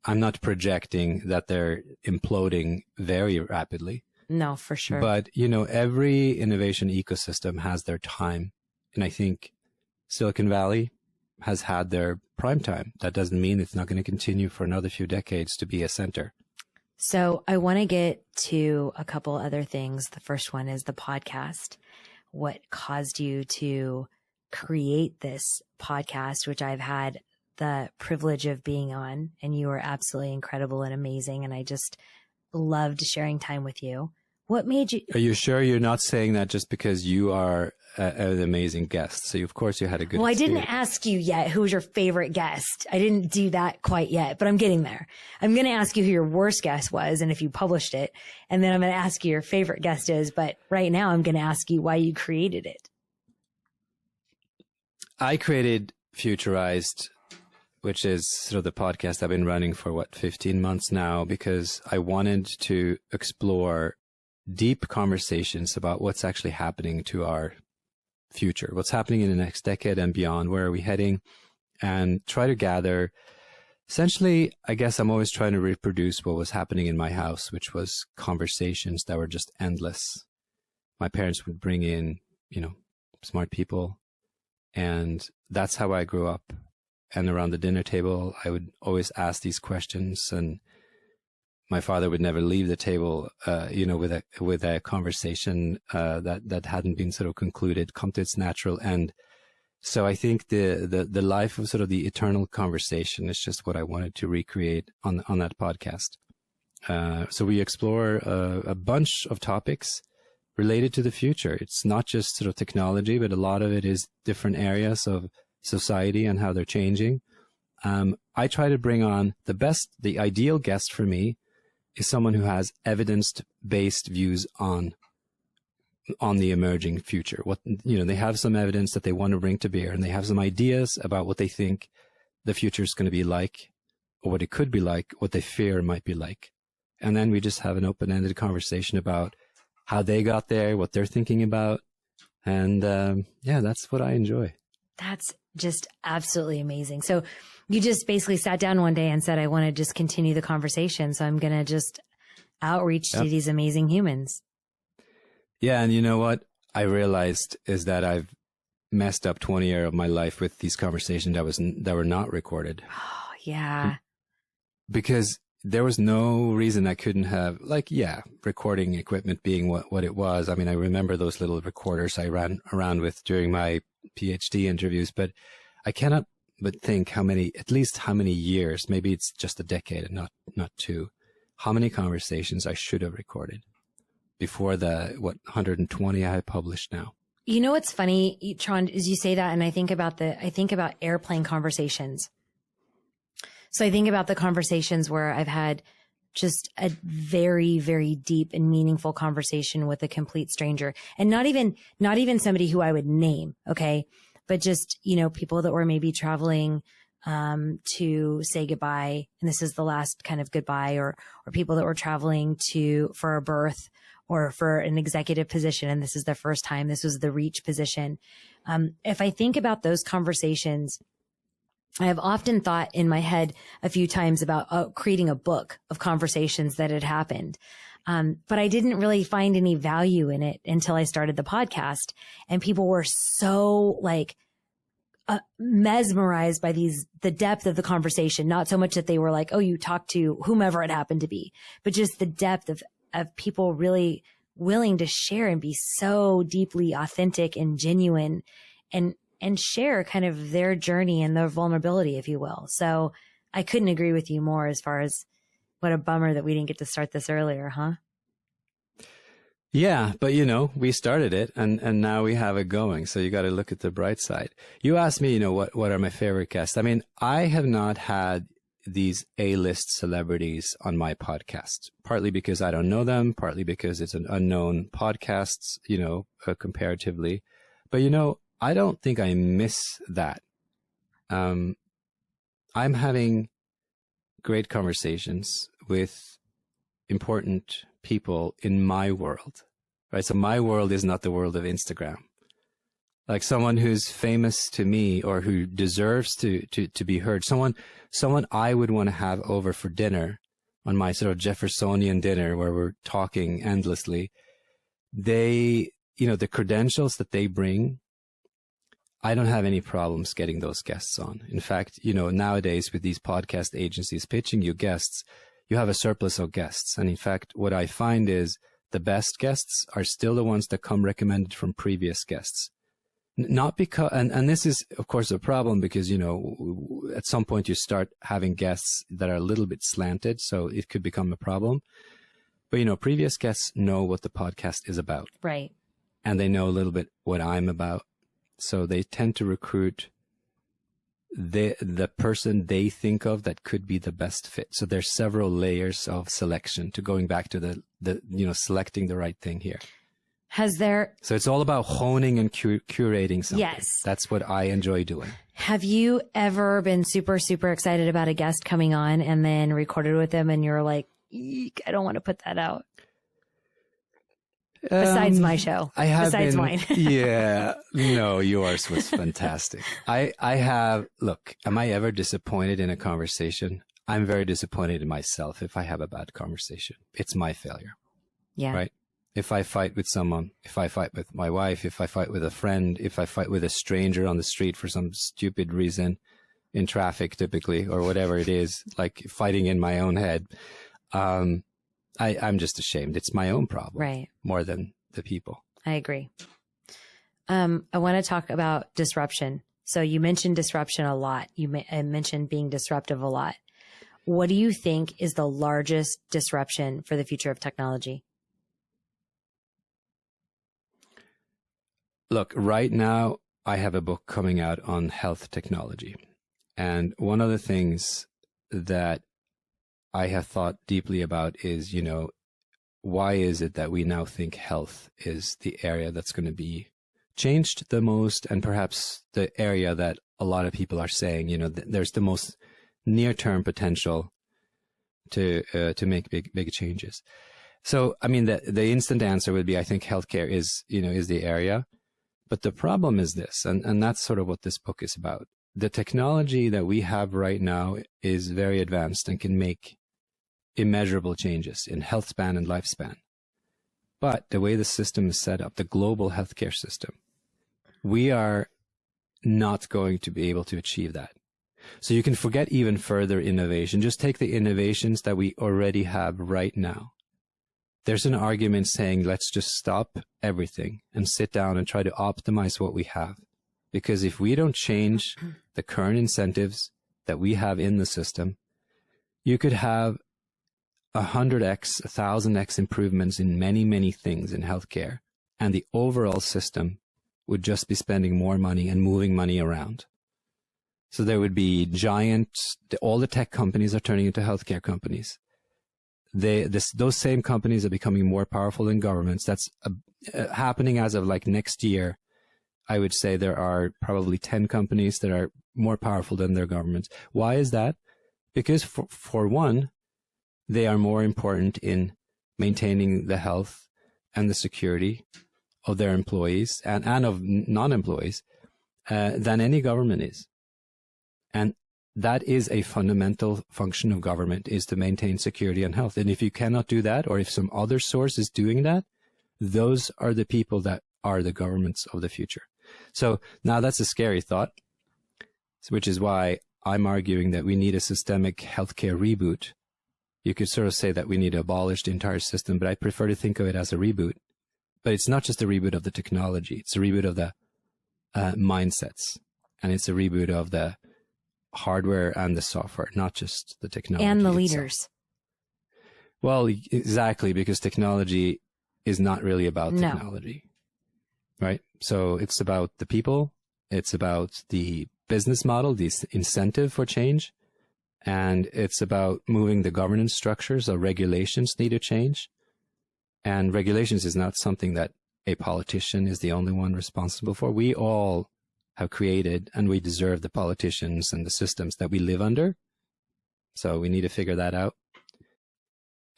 I'm not projecting that they're imploding very rapidly. No, for sure. But, every innovation ecosystem has their time. And I think Silicon Valley has had their prime time. That doesn't mean it's not going to continue for another few decades to be a center. So I want to get to a couple other things. The first one is the podcast. What caused you to create this podcast, which I've had the privilege of being on, and you were absolutely incredible and amazing. And I just loved sharing time with you. What made you? Are you sure you're not saying that just because you are an amazing guest? So of course you had a good. Well, experience. I didn't ask you yet who was your favorite guest. I didn't do that quite yet, but I'm getting there. I'm going to ask you who your worst guest was and if you published it. And then I'm going to ask you your favorite guest is. But right now I'm going to ask you why you created it. I created Futurized, which is sort of the podcast I've been running for 15 months now, because I wanted to explore deep conversations about what's actually happening to our future, what's happening in the next decade and beyond, where are we heading, and try to gather. Essentially, I guess I'm always trying to reproduce what was happening in my house, which was conversations that were just endless. My parents would bring in, smart people, and that's how I grew up. And around the dinner table, I would always ask these questions, and my father would never leave the table, with a conversation that hadn't been sort of concluded, come to its natural end. So I think the life of sort of the eternal conversation is just what I wanted to recreate on that podcast. So we explore a bunch of topics related to the future. It's not just sort of technology, but a lot of it is different areas of society and how they're changing. I try to bring on the ideal guest for me is someone who has evidence-based views on the emerging future. They have some evidence that they want to bring to bear, and they have some ideas about what they think the future is going to be like, or what it could be like, what they fear it might be like. And then we just have an open-ended conversation about how they got there, what they're thinking about. And that's what I enjoy. That's just absolutely amazing. So you just basically sat down one day and said, I want to just continue the conversation. So I'm going to just outreach to these amazing humans. Yeah. And you know what I realized is that I've messed up 20 years of my life with these conversations that were not recorded. Oh, yeah. Because there was no reason I couldn't have, like, yeah, recording equipment being what it was. I mean, I remember those little recorders I ran around with during my PhD interviews, but I cannot but think at least how many years, maybe it's just a decade and not two, how many conversations I should have recorded before the, 120 I have published now. You know what's funny, Trond, is you say that, and I think about airplane conversations. So I think about the conversations where I've had just a very, very deep and meaningful conversation with a complete stranger, and not even somebody who I would name. Okay. But just, people that were maybe traveling, to say goodbye. And this is the last kind of goodbye, or people that were traveling for a birth or for an executive position. And this is the first time. This was the reach position. If I think about those conversations, I have often thought in my head a few times about creating a book of conversations that had happened. But I didn't really find any value in it until I started the podcast, and people were so mesmerized by the depth of the conversation. Not so much that they were like, oh, you talked to whomever it happened to be, but just the depth of people really willing to share and be so deeply authentic and genuine and share kind of their journey and their vulnerability, if you will. So I couldn't agree with you more as far as what a bummer that we didn't get to start this earlier, huh? Yeah, but we started it and now we have it going. So you got to look at the bright side. You asked me, what are my favorite guests? I mean, I have not had these A-list celebrities on my podcast, partly because I don't know them, partly because it's an unknown podcast, comparatively. But, I don't think I miss that. I'm having great conversations with important people in my world, right? So my world is not the world of Instagram. Like someone who's famous to me or who deserves to be heard, someone I would want to have over for dinner on my sort of Jeffersonian dinner where we're talking endlessly. They, the credentials that they bring, I don't have any problems getting those guests on. In fact, nowadays with these podcast agencies pitching you guests, you have a surplus of guests. And in fact, what I find is the best guests are still the ones that come recommended from previous guests. Not because, and this is of course a problem because, at some point you start having guests that are a little bit slanted. So it could become a problem. But, previous guests know what the podcast is about. Right. And they know a little bit what I'm about. So they tend to recruit the person they think of that could be the best fit. So there's several layers of selection to going back to the selecting the right thing here. So it's all about honing and curating something. Yes. That's what I enjoy doing. Have you ever been super, super excited about a guest coming on and then recorded with them and you're like, eek, I don't want to put that out? Besides my show. Besides mine. Yeah. No, yours was fantastic. Look, am I ever disappointed in a conversation? I'm very disappointed in myself if I have a bad conversation. It's my failure. Yeah. Right? If I fight with someone, if I fight with my wife, if I fight with a friend, if I fight with a stranger on the street for some stupid reason in traffic typically, or whatever it is, like fighting in my own head, I'm just ashamed. It's my own problem, right? More than the people. I agree. I want to talk about disruption. So you mentioned disruption a lot. You mentioned being disruptive a lot. What do you think is the largest disruption for the future of technology? Look, right now I have a book coming out on health technology. And one of the things that I have thought deeply about is, why is it that we now think health is the area that's going to be changed the most, and perhaps the area that a lot of people are saying, there's the most near-term potential to make big changes. So, I mean, the instant answer would be, I think healthcare is the area. But the problem is this, and that's sort of what this book is about. The technology that we have right now is very advanced and can make immeasurable changes in health span and lifespan. But the way the system is set up, the global healthcare system, we are not going to be able to achieve that. So you can forget even further innovation. Just take the innovations that we already have right now. There's an argument saying, let's just stop everything and sit down and try to optimize what we have. Because if we don't change the current incentives that we have in the system, you could have 100x, 1000x improvements in many, many things in healthcare. And the overall system would just be spending more money and moving money around. So there would be all the tech companies are turning into healthcare companies. Those same companies are becoming more powerful than governments. That's happening as of like next year. I would say there are probably 10 companies that are more powerful than their governments. Why is that? Because for one, they are more important in maintaining the health and the security of their employees and of non-employees than any government is. And that is a fundamental function of government, is to maintain security and health. And if you cannot do that, or if some other source is doing that, those are the people that are the governments of the future. So now that's a scary thought, which is why I'm arguing that we need a systemic healthcare reboot. You could sort of say that we need to abolish the entire system, but I prefer to think of it as a reboot. But it's not just a reboot of the technology. It's a reboot of the mindsets. And it's a reboot of the hardware and the software, not just the technology. And the itself. leaders. Well, exactly, because technology is not really about technology, right? So it's about the people. It's about the business model, the incentive for change. And it's about moving the governance structures. So regulations need to change. And regulations is not something that a politician is the only one responsible for. We all have created, and we deserve the politicians and the systems that we live under. So we need to figure that out.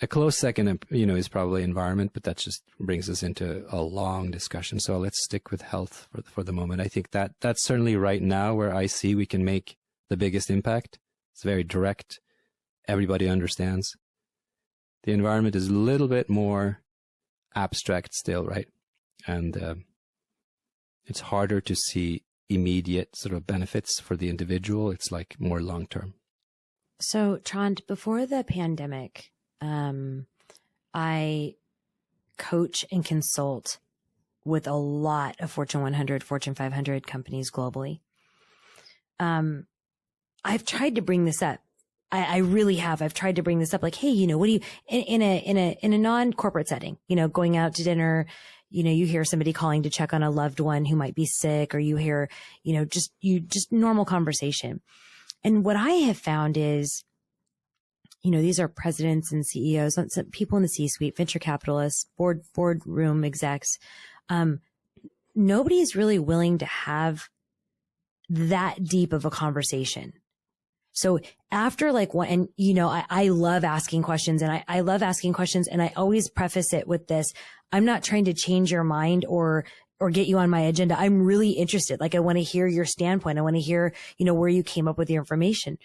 A close second, is probably environment, but that just brings us into a long discussion. So let's stick with health for the moment. I think that's certainly right now where I see we can make the biggest impact. It's very direct. Everybody understands. The environment is a little bit more abstract still, right? And it's harder to see immediate sort of benefits for the individual. It's like more long-term. So, Trond, before the pandemic, I coach and consult with a lot of Fortune 100, Fortune 500 companies globally. I've tried to bring this up. I really have. I've tried to bring this up. Like, hey, what do you, in a non-corporate setting, going out to dinner, you hear somebody calling to check on a loved one who might be sick, or you hear, just normal conversation. And what I have found is, these are presidents and CEOs, people in the C-suite, venture capitalists, boardroom execs. Nobody is really willing to have that deep of a conversation. So after I love asking questions, and I love asking questions, and I always preface it with this: I'm not trying to change your mind or get you on my agenda. I'm really interested. Like, I want to hear your standpoint. I want to hear, where you came up with your information.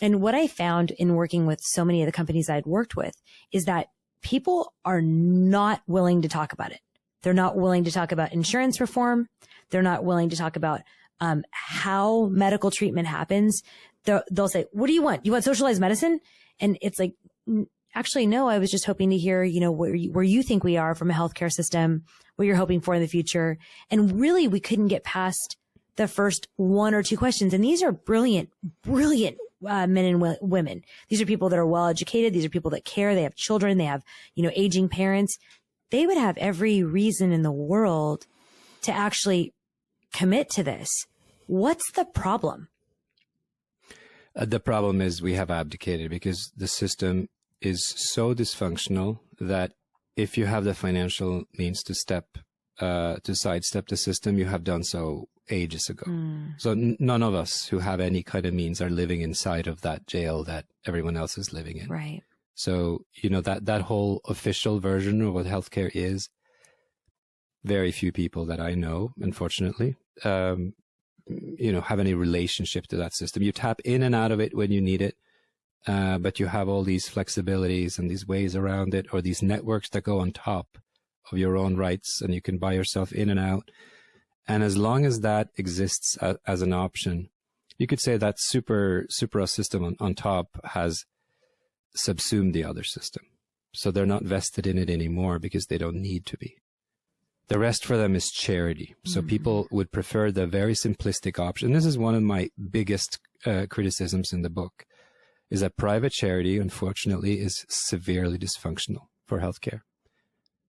And what I found in working with so many of the companies I'd worked with is that people are not willing to talk about it. They're not willing to talk about insurance reform. They're not willing to talk about how medical treatment happens. They'll say, what do you want? You want socialized medicine? And it's like, actually, no, I was just hoping to hear, where you think we are from a healthcare system, what you're hoping for in the future. And really, we couldn't get past the first one or two questions. And these are brilliant men and women. These are people that are well educated. These are people that care. They have children. They have, aging parents. They would have every reason in the world to actually commit to this. What's the problem? The problem is we have abdicated because the system is so dysfunctional that if you have the financial means to sidestep the system, you have done so ages ago. So none of us who have any kind of means are living inside of that jail that everyone else is living in. Right. So, that whole official version of what healthcare is, very few people that I know, unfortunately, have any relationship to that system. You tap in and out of it when you need it, but you have all these flexibilities and these ways around it, or these networks that go on top of your own rights, and you can buy yourself in and out. And as long as that exists as an option, you could say that super system on top has subsumed the other system. So they're not vested in it anymore because they don't need to be. The rest for them is charity. So people would prefer the very simplistic option. This is one of my biggest criticisms in the book, is that private charity, unfortunately, is severely dysfunctional for healthcare.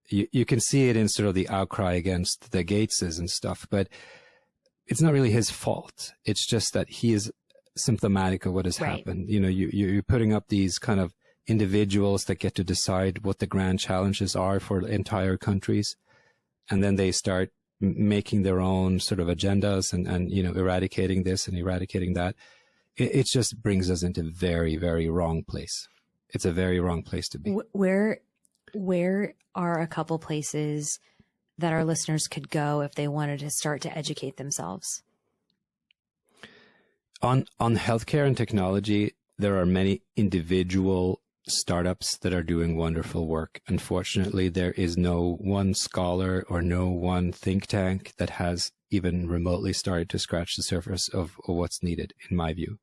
You can see it in sort of the outcry against the Gateses and stuff, but it's not really his fault. It's just that he is symptomatic of what has happened. You know, you're putting up these kind of individuals that get to decide what the grand challenges are for entire countries. And then they start making their own sort of agendas and you know, eradicating this and eradicating that. It just brings us into very, very wrong place. It's a very wrong place to be. Where are a couple places that our listeners could go if they wanted to start to educate themselves? On healthcare and technology, there are many individual startups that are doing wonderful work. Unfortunately, there is no one scholar or no one think tank that has even remotely started to scratch the surface of what's needed, in my view.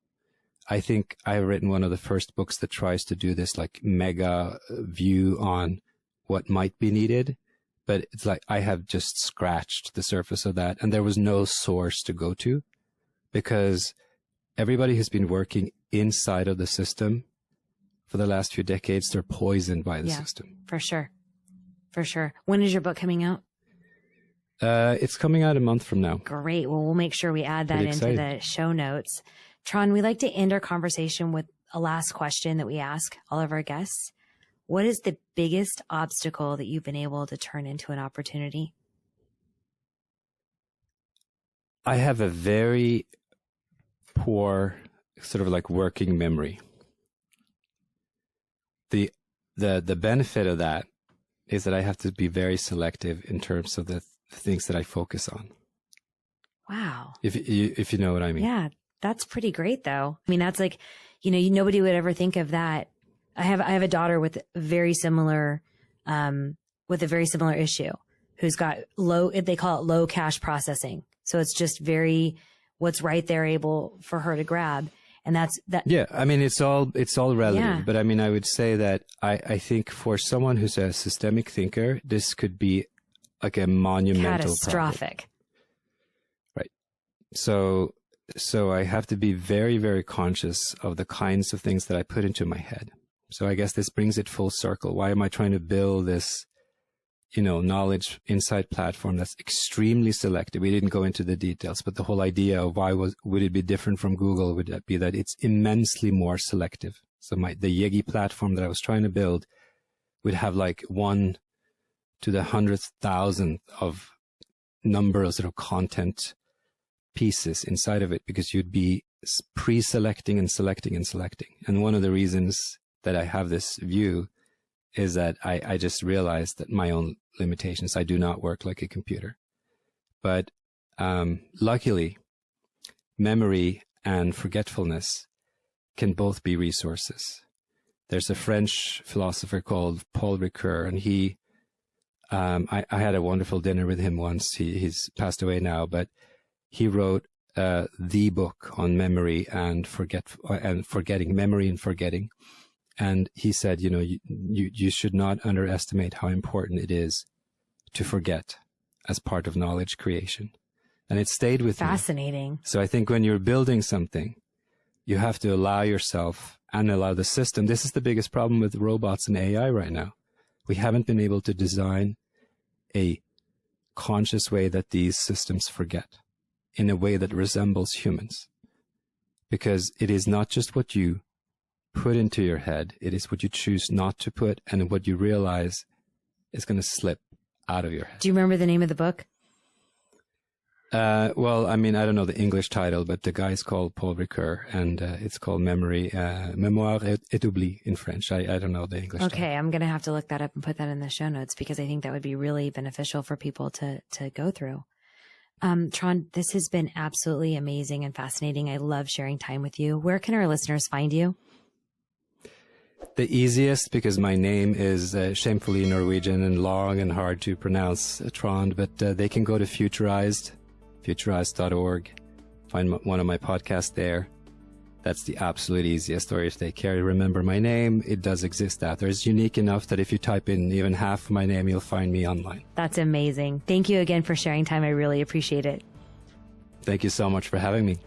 I think I've written one of the first books that tries to do this like mega view on what might be needed, but it's like I have just scratched the surface of that, and there was no source to go to because everybody has been working inside of the system for the last few decades. They're poisoned by the system. For sure. For sure. When is your book coming out? It's coming out a month from now. Great. Well, we'll make sure we add that into the show notes. Trond, we like to end our conversation with a last question that we ask all of our guests. What is the biggest obstacle that you've been able to turn into an opportunity? I have a very poor sort of like working memory. The benefit of that is that I have to be very selective in terms of the things that I focus on. Wow. If you know what I mean. Yeah, that's pretty great though. I mean, that's like, you know, nobody would ever think of that. I have a daughter with a very similar issue who's got they call it low cache processing. So it's just what's right there able for her to grab. And that's that. Yeah. I mean, it's all relative, but I mean, I would say that I think for someone who's a systemic thinker, this could be like a monumental catastrophic problem. Right. So I have to be very, very conscious of the kinds of things that I put into my head. So I guess this brings it full circle. Why am I trying to build this, you know, knowledge insight platform that's extremely selective? We didn't go into the details, but the whole idea of would it be different from Google would be that it's immensely more selective. So the Yeggi platform that I was trying to build would have like 1 to the 100,000th of number of sort of content pieces inside of it, because you'd be pre-selecting and selecting and selecting. And one of the reasons that I have this view is that I just realized that my own limitations, I do not work like a computer. But luckily, memory and forgetfulness can both be resources. There's a French philosopher called Paul Ricoeur, and I had a wonderful dinner with him once. He's passed away now, but he wrote the book on memory and forgetting, memory and forgetting. And he said, you know, you should not underestimate how important it is to forget as part of knowledge creation. And it stayed with me. Fascinating. So I think when you're building something, you have to allow yourself and allow the system. This is the biggest problem with robots and AI right now. We haven't been able to design a conscious way that these systems forget in a way that resembles humans. Because it is not just what you put into your head, it is what you choose not to put, and what you realize is going to slip out of your head. Do you remember the name of the book? Well, I mean, I don't know the English title, but the guy's called Paul Ricoeur, and it's called Mémoire et Oubli in French. I don't know the English title. Okay, I'm going to have to look that up and put that in the show notes, because I think that would be really beneficial for people to go through. Trond, this has been absolutely amazing and fascinating. I love sharing time with you. Where can our listeners find you? The easiest, because my name is shamefully Norwegian and long and hard to pronounce, Trond, but they can go to Futurized, futurized.org, Find one of my podcasts there. That's the absolute easiest. Or if they care to remember my name, it does exist out there. It's unique enough that if you type in even half of my name, you'll find me online. That's amazing. Thank you again for sharing time. I really appreciate it. Thank you so much for having me.